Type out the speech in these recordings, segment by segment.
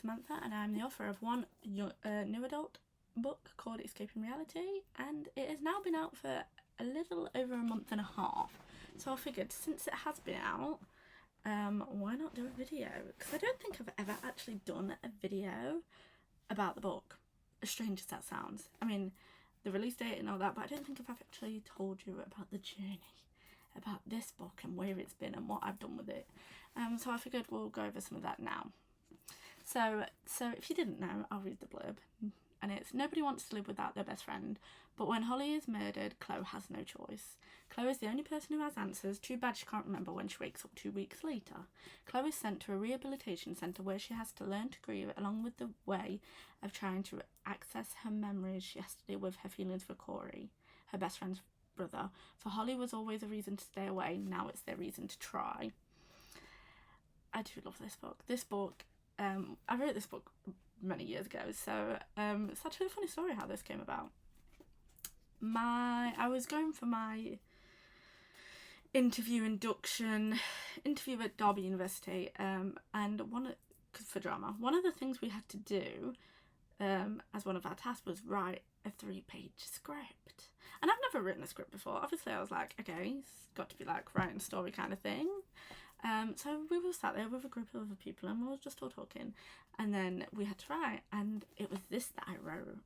Samantha, and I'm the author of one new adult book called Escaping Reality, and it has now been out for a little over a month and a half. So I figured, since it has been out, why not do a video? Because I don't think I've ever actually done a video about the book, as strange as that sounds. I mean, the release date and all that, but I don't think I've actually told you about the journey, about this book and where it's been and what I've done with it. So I figured we'll go over some of that now. So if you didn't know, I'll read the blurb. And it's, nobody wants to live without their best friend, but when Holly is murdered, Chloe has no choice. Chloe is the only person who has answers. Too bad she can't remember when she wakes up 2 weeks later. Chloe is sent to a rehabilitation centre where she has to learn to grieve, along with the way of trying to access her memories. She has to deal with her feelings for Corey, her best friend's brother. For Holly was always a reason to stay away, now it's their reason to try. I do love this book. I wrote this book many years ago, so it's actually a funny story how this came about. I was going for my interview at Derby University, and for drama, one of the things we had to do as one of our tasks was write a 3-page script. And I've never written a script before. Obviously I was like, okay, it's got to be like writing a story kind of thing. So we were sat there with a group of other people and we were just all talking, and then we had to write, and it was this that I wrote.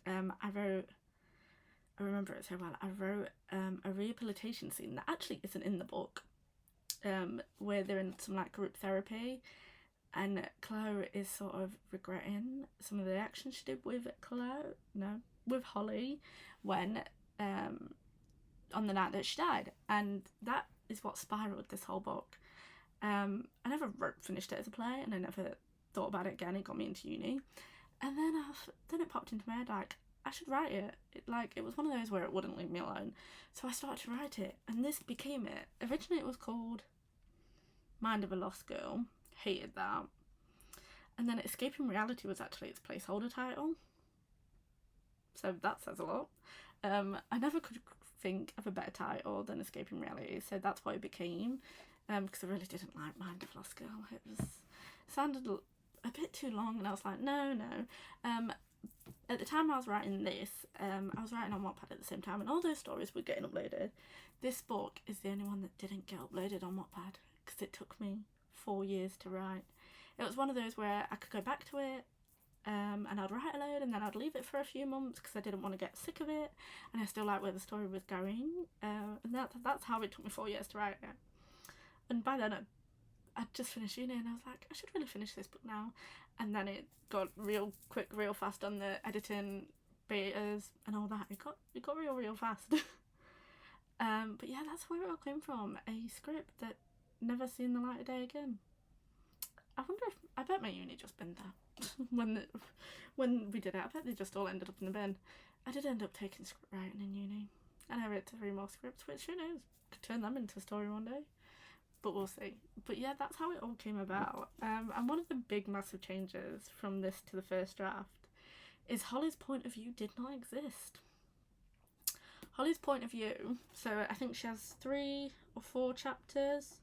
I remember it so well. I wrote a rehabilitation scene that actually isn't in the book, where they're in some like group therapy, and Chloe is sort of regretting some of the actions she did with Holly when on the night that she died, and that is what spiraled this whole book. I never finished it as a play, and I never thought about it again. It got me into uni, and then it popped into my head like I should write it. It was one of those where it wouldn't leave me alone, so I started to write it, and this became it. Originally it was called Mind of a Lost Girl. Hated that. And then Escaping Reality was actually its placeholder title, so that says a lot. I never could think of a better title than Escaping Reality, so that's what it became. Because I really didn't like Mind of a Lost Girl. It sounded a bit too long, and I was like, no. At the time I was writing this, I was writing on Wattpad at the same time, and all those stories were getting uploaded. This book is the only one that didn't get uploaded on Wattpad, because it took me 4 years to write. It was one of those where I could go back to it, and I'd write a load, and then I'd leave it for a few months because I didn't want to get sick of it, and I still liked where the story was going, and that's how it took me 4 years to write it. And by then I'd just finished uni, and I was like, I should really finish this book now. And then it got real quick, real fast on the editing, betas and all that. It got real fast. But yeah, that's where it all came from. A script that never seen the light of day again. I bet my uni just binned that. when we did it, I bet they just all ended up in the bin. I did end up taking script writing in uni, and I wrote 3 more scripts, which who knows, could turn them into a story one day. But we'll see. But yeah, that's how it all came about. And one of the big massive changes from this to the first draft is Holly's point of view did not exist. Holly's point of view, so I think she has 3 or 4 chapters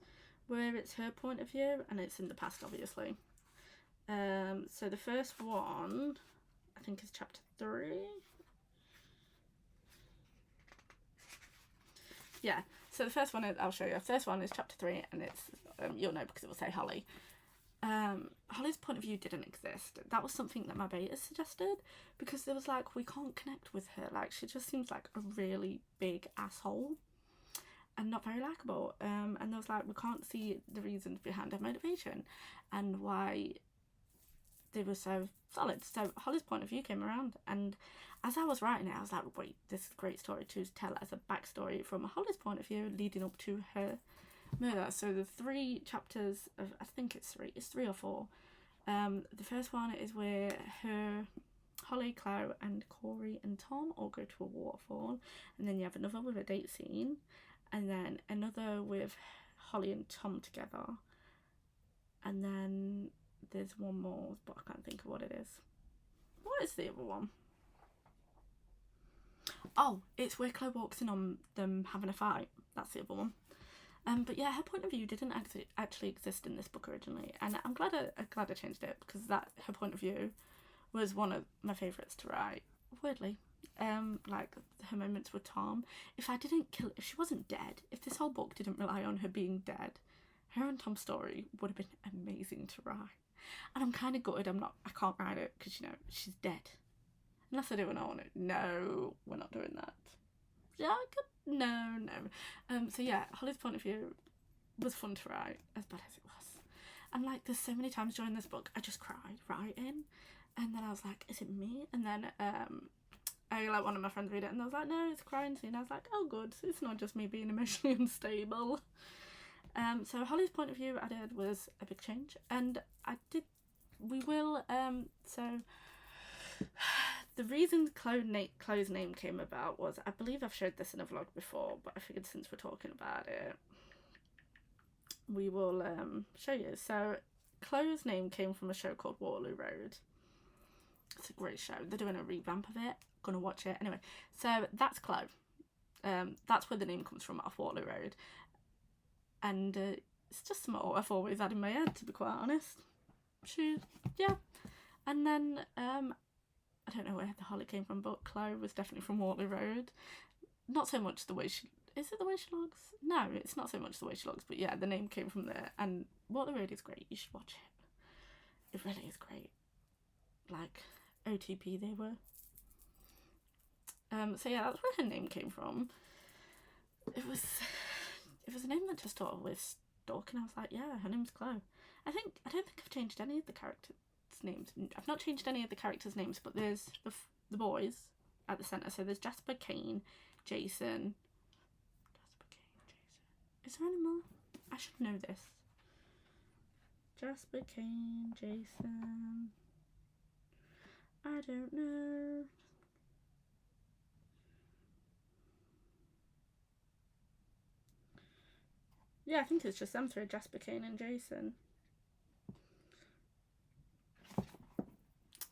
where it's her point of view, and it's in the past obviously. So the first one I think is chapter 3. Yeah, so the first one is, I'll show you. The first one is chapter 3, and it's, you'll know because it will say Holly. Holly's point of view didn't exist. That was something that my beta suggested, because there was like, we can't connect with her. Like, she just seems like a really big asshole and not very likeable. And there was like, we can't see the reasons behind her motivation and why they were so solid. So Holly's point of view came around, and as I was writing it, I was like, wait, this is a great story to tell as a backstory from Holly's point of view leading up to her murder. So the 3 chapters of, I think it's 3 or 4. The first one is where Holly, Chloe and Corey and Tom all go to a waterfall, and then you have another with a date scene, and then another with Holly and Tom together, and then there's one more, but I can't think of what it is. What is the other one? Oh, it's where Chloe walks in on them having a fight. That's the other one. But yeah, her point of view didn't actually exist in this book originally, and I'm glad I changed it, because that her point of view was one of my favourites to write. Weirdly, like her moments with Tom. If she wasn't dead, if this whole book didn't rely on her being dead, her and Tom's story would have been amazing to write. And I'm kind of gutted I can't write it, because, you know, she's dead. Unless I do and I want it. No, we're not doing that. Yeah, no. So yeah, Holly's point of view was fun to write, as bad as it was. And like, there's so many times during this book I just cried writing, and then I was like, is it me? And then I let one of my friends read it, and I was like, no, it's a crying scene. I was like, oh good, it's not just me being emotionally unstable. So Holly's point of view added was a big change, and so the reason Chloe's name came about was, I believe I've showed this in a vlog before, but I figured since we're talking about it, we will show you. So Chloe's name came from a show called Waterloo Road. It's a great show. They're doing a revamp of it. Gonna watch it anyway. So that's Chloe. That's where the name comes from, off Waterloo Road. And it's just something I've always had in my head, to be quite honest. Yeah. And then I don't know where the Holly came from, but Chloe was definitely from Waterloo Road. Not so much the way she... Is it the way she looks? No, it's not so much the way she looks, but yeah, the name came from there. And Waterloo Road is great. You should watch it. It really is great. Like, OTP they were. So yeah, that's where her name came from. It was a name that just sort of was stuck, and I was like, yeah, her name's Chloe. I don't think I've changed any of the characters' names. I've not changed any of the characters' names, but there's the boys at the centre. So there's Jasper, Kane, Jason. Is there any more? I should know this. Jasper, Kane, Jason. I don't know. Yeah, I think it's just them three, Jasper, Kane and Jason.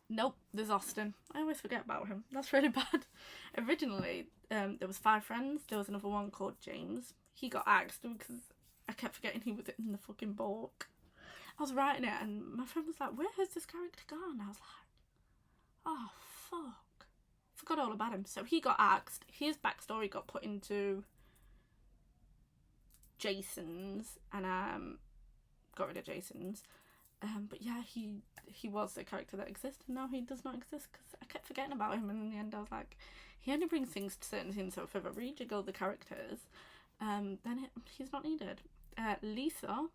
Nope, there's Austin. I always forget about him. That's really bad. Originally, there was 5 friends. There was another one called James. He got axed because I kept forgetting he was in the fucking book. I was writing it and my friend was like, where has this character gone? I was like, oh, fuck. Forgot all about him. So he got axed. His backstory got put into Jason's, and got rid of Jason's. But yeah, he was the character that existed. Now he does not exist because I kept forgetting about him, and in the end I was like, he only brings things to certain scenes, so if I ever rejiggle the characters, then he's not needed. Lisa,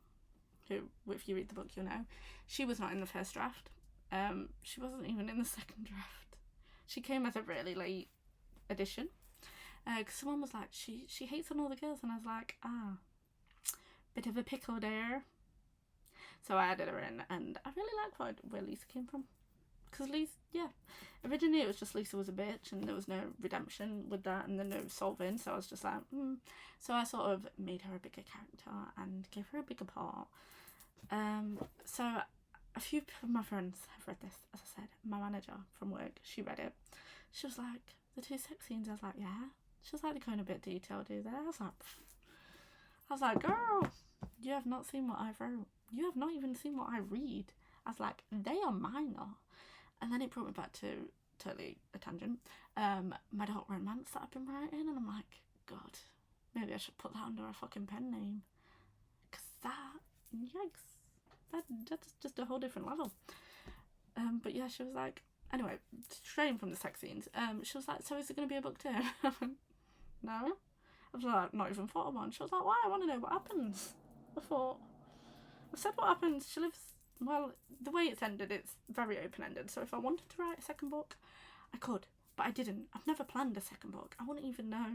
who, if you read the book you'll know, she was not in the first draft. She wasn't even in the second draft. She came as a really late addition. Because someone was like, she hates on all the girls, and I was like, bit of a pickle there. So I added her in, and I really like where Lisa came from. Because Lisa, yeah, originally it was just Lisa was a bitch, and there was no redemption with that, and then no solving, so I was just like, So I sort of made her a bigger character, and gave her a bigger part. So a few of my friends have read this, as I said. My manager from work, she read it. She was like, the 2 sex scenes, I was like, yeah. She was like, they're going a bit detailed, do they? I was like, girl, you have not seen what I've wrote. You have not even seen what I read. I was like, they are minor. And then it brought me back to totally a tangent. My adult romance that I've been writing, and I'm like, God, maybe I should put that under a fucking pen name. Because yikes, that's just a whole different level. But yeah, she was like, anyway, straying from the sex scenes, she was like, so is it going to be a book too? I went, no. I was like, not even thought of one. She was like, why? I want to know what happens. I thought, I've said what happens. She lives, well, the way it's ended, it's very open-ended. So if I wanted to write a second book, I could. But I didn't. I've never planned a second book. I wouldn't even know.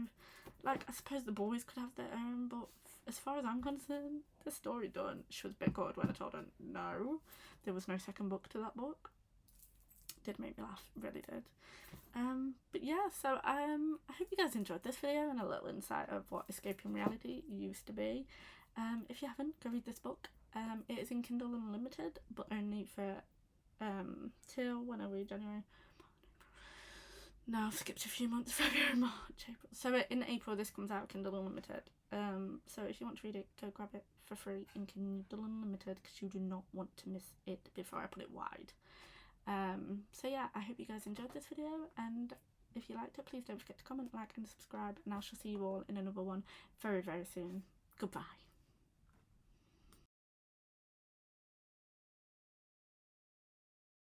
Like, I suppose the boys could have their own, but as far as I'm concerned, the story done. She was a bit good when I told her no, there was no second book to that book. Did make me laugh, really did. But yeah, so I hope you guys enjoyed this video and a little insight of what escaping reality used to be. If you haven't, go read this book. It is in Kindle Unlimited, but only for till, when are we, January? No, I've skipped a few months. February, March, April. So in April this comes out Kindle Unlimited. So if you want to read it, go grab it for free in Kindle Unlimited, because you do not want to miss it before I put it wide. So yeah, I hope you guys enjoyed this video, and if you liked it, please don't forget to comment, like and subscribe, and I shall see you all in another one very, very soon. Goodbye.